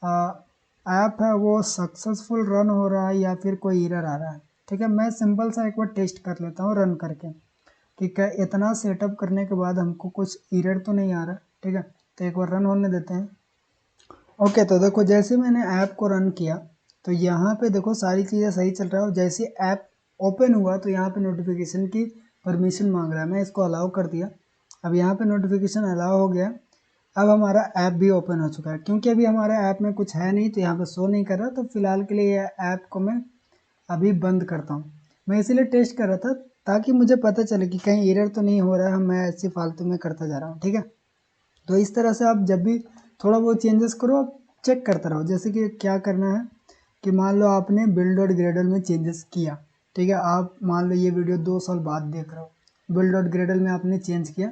ऐप है वो सक्सेसफुल रन हो रहा है या फिर कोई एरर आ रहा है, ठीक है। मैं सिंपल सा एक बार टेस्ट कर लेता हूँ रन करके कि क्या इतना सेटअप करने के बाद हमको कुछ एरर तो नहीं आ रहा, ठीक है। तो एक बार रन होने देते हैं। ओके, तो देखो जैसे मैंने ऐप को रन किया तो यहाँ पे देखो सारी चीज़ें सही चल रहा है। जैसे ऐप ओपन हुआ तो यहाँ पे नोटिफिकेशन की परमिशन मांग रहा है, मैं इसको अलाउ कर दिया। अब यहाँ पे नोटिफिकेशन अलाउ हो गया। अब हमारा ऐप भी ओपन हो चुका है, क्योंकि अभी हमारे ऐप में कुछ है नहीं तो यहाँ पे शो नहीं कर रहा। तो फिलहाल के लिए ऐप को मैं अभी बंद करता हूँ। मैं इसीलिए टेस्ट कर रहा था ताकि मुझे पता चले कि कहीं एरर तो नहीं हो रहा है, मैं ऐसे फालतू में करता जा रहा हूँ, ठीक है। तो इस तरह से आप जब भी थोड़ा बहुत चेंजेस करो आप चेक करते रहो। जैसे कि क्या करना है कि मान लो आपने बिल्ड डॉट ग्रेडल में चेंजेस किया, ठीक है। आप मान लो ये वीडियो 2 साल बाद देख रहे हो, बिल्ड डॉट ग्रेडल में आपने चेंज किया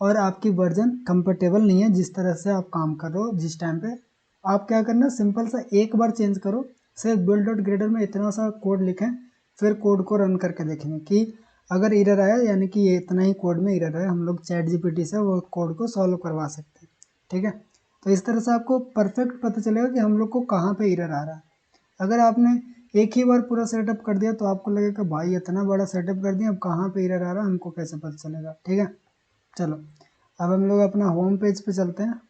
और आपकी वर्जन कंफर्टेबल नहीं है जिस तरह से आप काम कर रहे हो जिस टाइम पे। आप क्या करना, सिंपल सा एक बार चेंज करो, सिर्फ बिल्ड डॉट ग्रेडल में इतना सा कोड लिखें, फिर कोड को रन करके देखेंगे कि अगर एरर आया यानी कि ये इतना ही कोड में एरर है, हम लोग चैट जीपीटी से वो कोड को सॉल्व करवा सकते हैं, ठीक है। तो इस तरह से आपको परफेक्ट पता चलेगा कि हम लोग को कहाँ पे एरर आ रहा है। अगर आपने एक ही बार पूरा सेटअप कर दिया तो आपको लगेगा भाई इतना बड़ा सेटअप कर दिया, अब कहाँ पे एरर आ रहा है हमको कैसे पता चलेगा, ठीक है। चलो अब हम लोग अपना होम पेज पे चलते हैं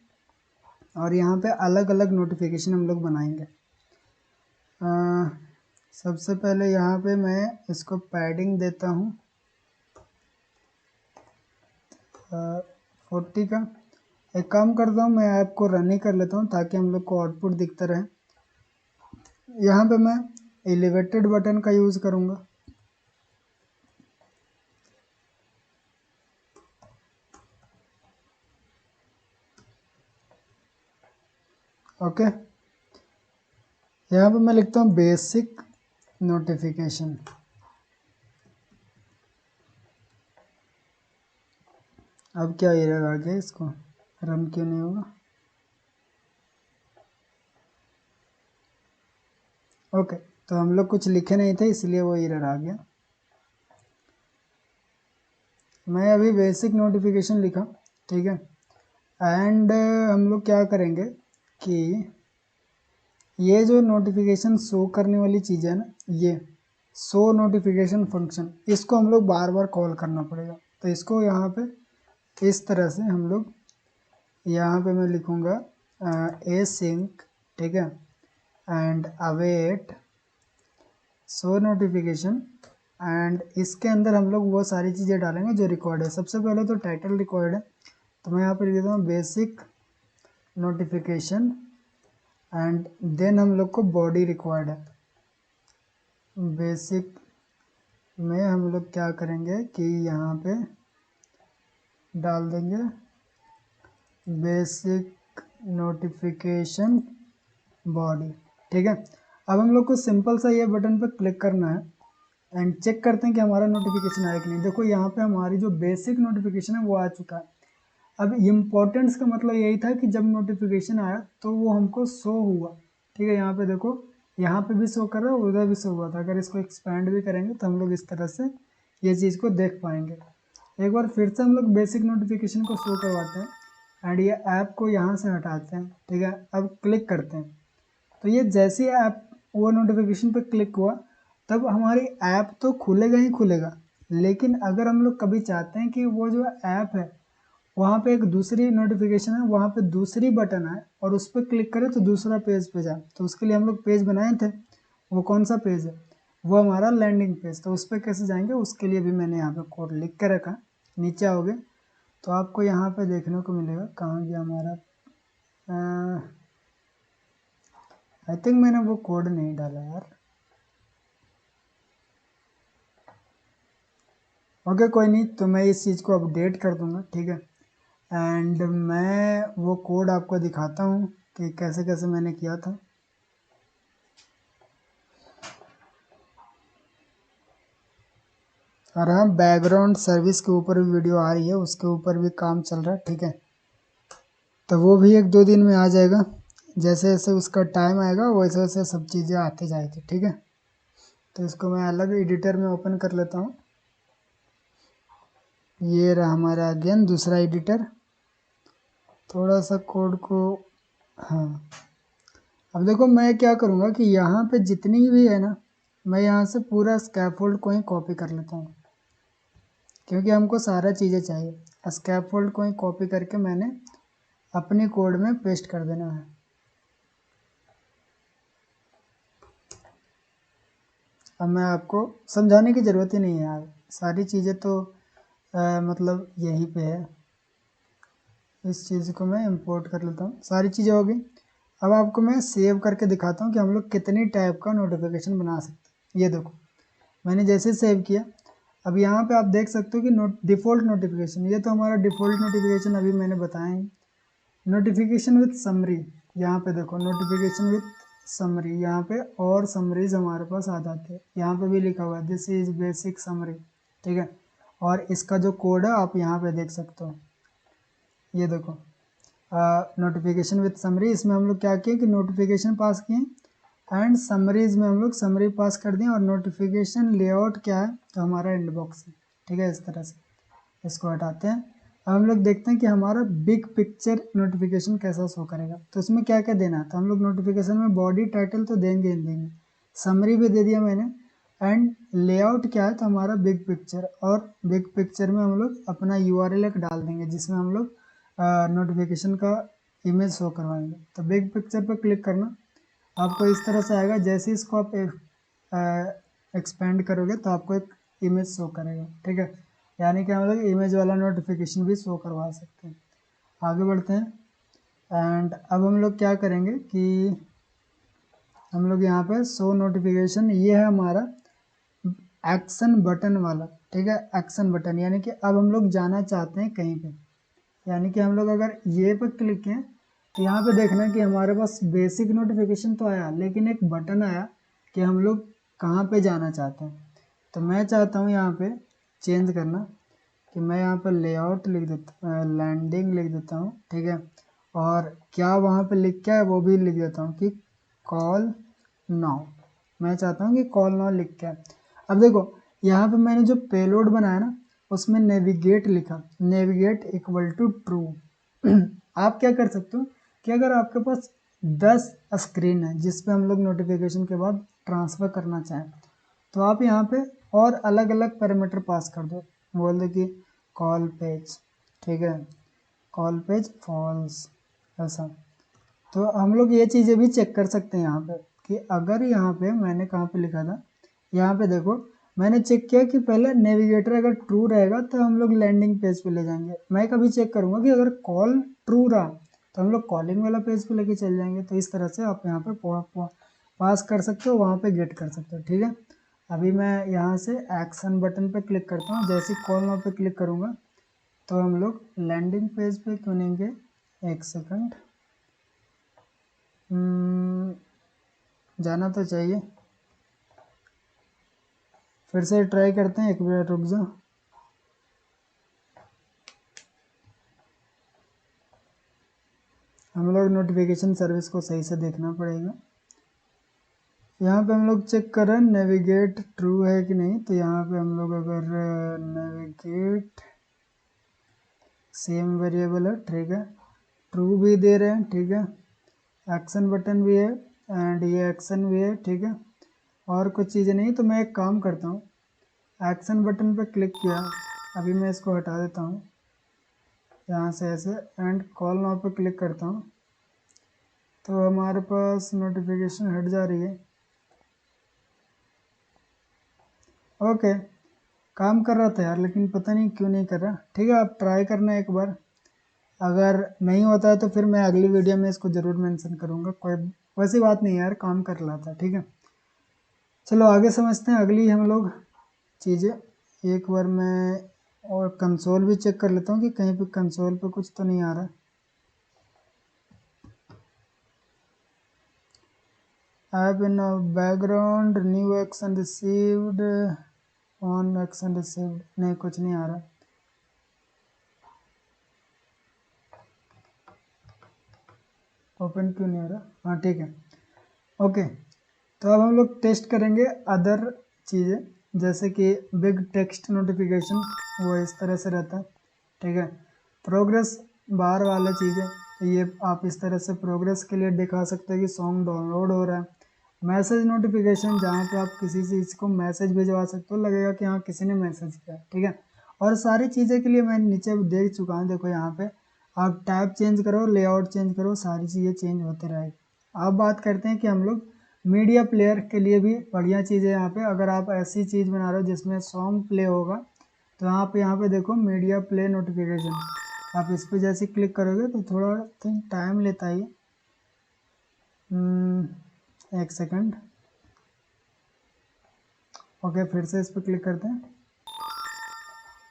और यहाँ पे अलग अलग नोटिफिकेशन हम लोग बनाएंगे। सबसे पहले यहाँ पे मैं इसको पैडिंग देता हूँ 40 का। एक काम करता हूँ, मैं ऐप को रन ही कर लेता हूँ ताकि हम लोग को आउटपुट दिखता रहे। यहाँ पे मैं एलिवेटेड बटन का यूज़ करूँगा। ओके, यहाँ पे मैं लिखता हूँ बेसिक नोटिफिकेशन। अब क्या एरर आ गया, इसको रन क्यों नहीं होगा। ओके, तो हम लोग कुछ लिखे नहीं थे इसलिए वो एरर आ गया। मैं अभी बेसिक नोटिफिकेशन लिखा, ठीक है। एंड हम लोग क्या करेंगे कि ये जो नोटिफिकेशन शो करने वाली चीज़ है ना, ये शो नोटिफिकेशन फंक्शन, इसको हम लोग बार बार कॉल करना पड़ेगा। तो इसको यहाँ पे इस तरह से हम लोग, यहाँ पे मैं लिखूँगा एसिंक, ठीक है, and await show notification. And इसके अंदर हम लोग वो सारी चीज़ें डालेंगे जो रिकॉर्ड है। सबसे पहले तो टाइटल रिकॉर्ड है, तो मैं यहाँ पर लिख देता हूँ बेसिक नोटिफिकेशन एंड देन हम लोग को बॉडी रिक्वायर्ड है। बेसिक में हम लोग क्या करेंगे कि यहाँ पे डाल देंगे बेसिक नोटिफिकेशन बॉडी, ठीक है। अब हम लोग को सिंपल सा ये बटन पर क्लिक करना है एंड चेक करते हैं कि हमारा नोटिफिकेशन आया कि नहीं। देखो यहाँ पे हमारी जो बेसिक नोटिफिकेशन है वो आ चुका है। अब इम्पोर्टेंस का मतलब यही था कि जब नोटिफिकेशन आया तो वो हमको शो हुआ, ठीक है। यहाँ पे देखो, यहाँ पे भी शो कर रहा है, उधर भी शो हुआ था। अगर इसको एक्सपैंड भी करेंगे तो हम लोग इस तरह से ये चीज़ को देख पाएंगे। एक बार फिर से हम लोग बेसिक नोटिफिकेशन को शो करवाते हैं एंड ये ऐप को यहाँ से हटाते हैं, ठीक है। अब क्लिक करते हैं तो ये जैसे ही ऐप वो नोटिफिकेशन पे क्लिक हुआ तब हमारी ऐप तो खुलेगा ही खुलेगा। लेकिन अगर हम लोग कभी चाहते हैं कि वो जो ऐप है वहाँ पे एक दूसरी नोटिफिकेशन है, वहाँ पे दूसरी बटन है और उस पर क्लिक करें तो दूसरा पेज पे जाए, तो उसके लिए हम लोग पेज बनाए थे। वो कौन सा पेज है, वो हमारा लैंडिंग पेज। तो उस पर कैसे जाएंगे उसके लिए भी मैंने यहाँ पे कोड लिख के रखा। नीचे आओगे तो आपको यहाँ पे देखने को मिलेगा, कहाँ गया हमारा, आई थिंक मैंने वो कोड नहीं डाला यार। ओके कोई नहीं, तो मैं इस चीज़ को अपडेट कर दूंगा, ठीक है। एंड मैं वो कोड आपको दिखाता हूँ कि कैसे कैसे मैंने किया था। और हाँ, बैकग्राउंड सर्विस के ऊपर भी वीडियो आ रही है, उसके ऊपर भी काम चल रहा है, ठीक है। तो वो भी 1-2 दिन में आ जाएगा। जैसे जैसे उसका टाइम आएगा वैसे वैसे सब चीज़ें आती जाएगी, ठीक है। तो इसको मैं अलग एडिटर में ओपन कर लेता हूँ। ये रहा हमारा अगेन दूसरा एडिटर। थोड़ा सा कोड को, हाँ, अब देखो मैं क्या करूँगा कि यहाँ पे जितनी भी है ना, मैं यहाँ से पूरा स्कैफोल्ड को ही कॉपी कर लेता हूँ, क्योंकि हमको सारा चीज़ें चाहिए। स्कैफोल्ड को ही कॉपी करके मैंने अपने कोड में पेस्ट कर देना है। अब मैं आपको समझाने की ज़रूरत ही नहीं है यार, सारी चीज़ें तो मतलब यहीं पे है। इस चीज़ को मैं इंपोर्ट कर लेता हूँ, सारी चीज़ें हो गई। अब आपको मैं सेव करके दिखाता हूँ कि हम लोग कितनी टाइप का नोटिफिकेशन बना सकते हैं। ये देखो मैंने जैसे सेव किया, अब यहाँ पे आप देख सकते हो कि डिफ़ॉल्ट नोटिफिकेशन, ये तो हमारा डिफ़ॉल्ट नोटिफिकेशन अभी मैंने बताया है। नोटिफिकेशन विथ समरी, यहाँ पे देखो नोटिफिकेशन विथ समरी, यहाँ पे और समरीज हमारे पास आ जाते हैं। यहाँ पे भी लिखा हुआ है दिस इज बेसिक समरी, ठीक है। और इसका जो कोड है आप यहाँ पे देख सकते हो, ये देखो नोटिफिकेशन विथ समरी। इसमें हम लोग क्या किए कि नोटिफिकेशन पास किए एंड समरीज में हम लोग समरी पास कर दिए। और नोटिफिकेशन लेआउट क्या है, तो हमारा इनबॉक्स है, ठीक है। इस तरह से इसको हटाते हैं। अब हम लोग देखते हैं कि हमारा बिग पिक्चर नोटिफिकेशन कैसा शो करेगा। तो उसमें क्या क्या देना है, तो हम लोग नोटिफिकेशन में बॉडी टाइटल तो देंगे ही देंगे, समरी भी दे दिया मैंने। एंड लेआउट क्या है, तो हमारा बिग पिक्चर, और बिग पिक्चर में हम लोग अपना यूआरएल एक डाल देंगे जिसमें हम लोग नोटिफिकेशन का इमेज शो करवाएंगे। तो बिग पिक्चर पर क्लिक करना, आपको इस तरह से आएगा। जैसे इसको आप एक्सपेंड करोगे तो आपको एक इमेज शो करेगा, ठीक है। यानी कि हम लोग इमेज वाला नोटिफिकेशन भी शो करवा सकते हैं। आगे बढ़ते हैं। एंड अब हम लोग क्या करेंगे कि हम लोग यहाँ पे शो नोटिफिकेशन, ये है हमारा एक्शन बटन वाला, ठीक है। एक्शन बटन यानी कि अब हम लोग जाना चाहते हैं कहीं पे, यानी कि हम लोग अगर ये पर क्लिक किए तो यहाँ पे देखना कि हमारे पास बेसिक नोटिफिकेशन तो आया, लेकिन एक बटन आया कि हम लोग कहाँ पे जाना चाहते हैं। तो मैं चाहता हूँ यहाँ पे चेंज करना, कि मैं यहाँ पर लेआउट लिख देता, लैंडिंग लिख देता हूँ, ठीक है। और क्या वहाँ पे लिख के है वो भी लिख देता हूँ कि कॉल नाउ। मैं चाहता हूँ कि कॉल नाउ लिख के। अब देखो यहाँ पे मैंने जो पेलोड बनाया ना, उसमें नेविगेट लिखा, नेविगेट इक्वल टू ट्रू। आप क्या कर सकते हो कि अगर आपके पास 10 स्क्रीन है जिस पे हम लोग नोटिफिकेशन के बाद ट्रांसफ़र करना चाहें, तो आप यहाँ पे और अलग अलग पैरामीटर पास कर दो। बोल दो कि कॉल पेज, ठीक है, कॉल पेज फॉल्स, ऐसा। तो हम लोग ये चीज़ें भी चेक कर सकते हैं यहाँ पे, कि अगर यहाँ पे मैंने कहाँ पे लिखा था, यहाँ पे देखो मैंने चेक किया कि पहले नेविगेटर अगर ट्रू रहेगा तो हम लोग लैंडिंग पेज पे ले जाएंगे। मैं कभी चेक करूँगा कि अगर कॉल ट्रू रहा तो हम लोग कॉलिंग वाला पेज पे लेके चल जाएंगे। तो इस तरह से आप यहाँ पे पास कर सकते हो, वहाँ पे गेट कर सकते हो, ठीक है। अभी मैं यहाँ से एक्शन बटन पे क्लिक करता हूँ। जैसे कॉल नाउ पे क्लिक करूँगा तो हम लोग लैंडिंग पेज पे चुनेंगे। एक सेकंड, जाना तो चाहिए, फिर से ट्राई करते हैं, एक मिनट रुक जाओ। हम लोग नोटिफिकेशन सर्विस को सही से देखना पड़ेगा। यहाँ पे हम लोग चेक कर रहे हैं नेविगेट ट्रू है कि नहीं। तो यहाँ पे हम लोग अगर नेविगेट सेम वेरिएबल है, ठीक है, ट्रू भी दे रहे हैं, ठीक है, एक्शन बटन भी है एंड ये एक्शन भी है, ठीक है, और कुछ चीज़ें नहीं। तो मैं एक काम करता हूँ, एक्शन बटन पे क्लिक किया, अभी मैं इसको हटा देता हूँ यहाँ से ऐसे, एंड कॉल नाउ पे क्लिक करता हूँ तो हमारे पास नोटिफिकेशन हट जा रही है। ओके, काम कर रहा था यार, लेकिन पता नहीं क्यों नहीं कर रहा। ठीक है, आप ट्राई करना एक बार, अगर नहीं होता है तो फिर मैं अगली वीडियो में इसको ज़रूर मेंशन करूँगा। कोई वैसी बात नहीं यार, काम कर रहा था। ठीक है, चलो आगे समझते हैं अगली हम लोग चीज़ें। एक बार मैं और कंसोल भी चेक कर लेता हूँ कि कहीं पे कंसोल पे कुछ तो नहीं आ रहा। App in background, new action received, on action received, नहीं कुछ नहीं आ रहा। ओपन क्यों नहीं आ रहा? हाँ ठीक है, ओके। तो अब हम लोग टेस्ट करेंगे अदर चीज़ें, जैसे कि बिग टेक्स्ट नोटिफिकेशन, वो इस तरह से रहता है। ठीक है, प्रोग्रेस बार वाला चीज़ है, तो ये आप इस तरह से प्रोग्रेस के लिए दिखा सकते हैं कि सॉन्ग डाउनलोड हो रहा है। मैसेज नोटिफिकेशन, जहाँ पे आप किसी चीज़ को मैसेज भिजवा सकते हो, लगेगा कि हाँ किसी ने मैसेज किया। ठीक है, और सारी चीज़ें के लिए मैं नीचे देख चुका हूँ, देखो यहाँ पे आप टैब चेंज करो, लेआउट चेंज करो, सारी चीज़ें चेंज होते रहेगी। अब बात करते हैं कि हम लोग मीडिया प्लेयर के लिए भी बढ़िया चीज़ है यहाँ पे। अगर आप ऐसी चीज़ बना रहे हो जिसमें सॉन्ग प्ले होगा, तो यहाँ पे देखो मीडिया प्ले नोटिफिकेशन, आप इस पर जैसे क्लिक करोगे तो थोड़ा टाइम लेता है ये। एक सेकंड, ओके फिर से इस पर क्लिक करते हैं।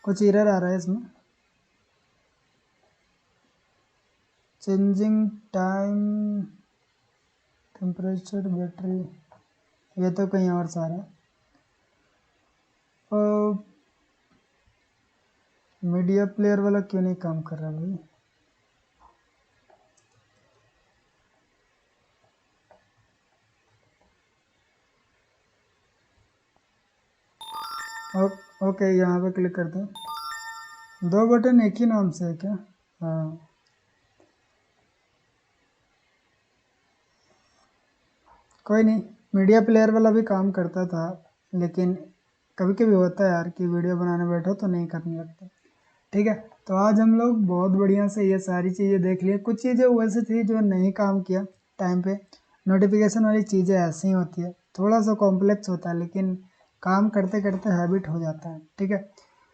कुछ एरर आ रहा है इसमें, चेंजिंग टाइम, टेम्परेचर, बैटरी, ये तो कहीं और सा रहा है। मीडिया प्लेयर वाला क्यों नहीं काम कर रहा भाई? ओके, यहाँ पे क्लिक करते हैं। दो बटन एक ही नाम से है क्या? हाँ, कोई नहीं, मीडिया प्लेयर वाला भी काम करता था, लेकिन कभी कभी होता है यार कि वीडियो बनाने बैठो तो नहीं करने लगता। ठीक है, तो आज हम लोग बहुत बढ़िया से ये सारी चीज़ें देख लिए। कुछ चीज़ें वैसे थी जो नहीं काम किया टाइम पे, नोटिफिकेशन वाली चीज़ें ऐसी ही होती है, थोड़ा सा कॉम्प्लेक्स होता है, लेकिन काम करते करते हैबिट हो जाता है। ठीक है,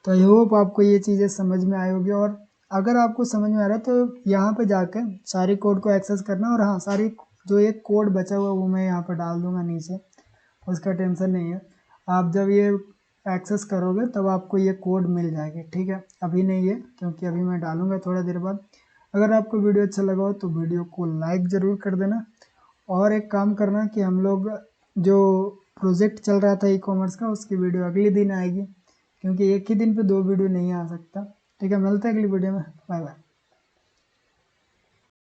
तो आई होप आपको ये चीज़ें समझ में आई होगी, और अगर आपको समझ में आ रहा है तो यहाँ पे जाके सारी कोड को एक्सेस करना। और हाँ, सारी जो एक कोड बचा हुआ वो मैं यहाँ पर डाल दूँगा नीचे, उसका टेंशन नहीं है। आप जब ये एक्सेस करोगे तब आपको ये कोड मिल जाएगी। ठीक है, अभी नहीं है क्योंकि अभी मैं डालूंगा थोड़ा देर बाद। अगर आपको वीडियो अच्छा लगा हो तो वीडियो को लाइक ज़रूर कर देना, और एक काम करना कि हम लोग जो प्रोजेक्ट चल रहा था ई कॉमर्स का, उसकी वीडियो अगले दिन आएगी, क्योंकि एक ही दिन पे दो वीडियो नहीं आ सकता। ठीक है, मिलते हैं अगली वीडियो में, बाय बाय।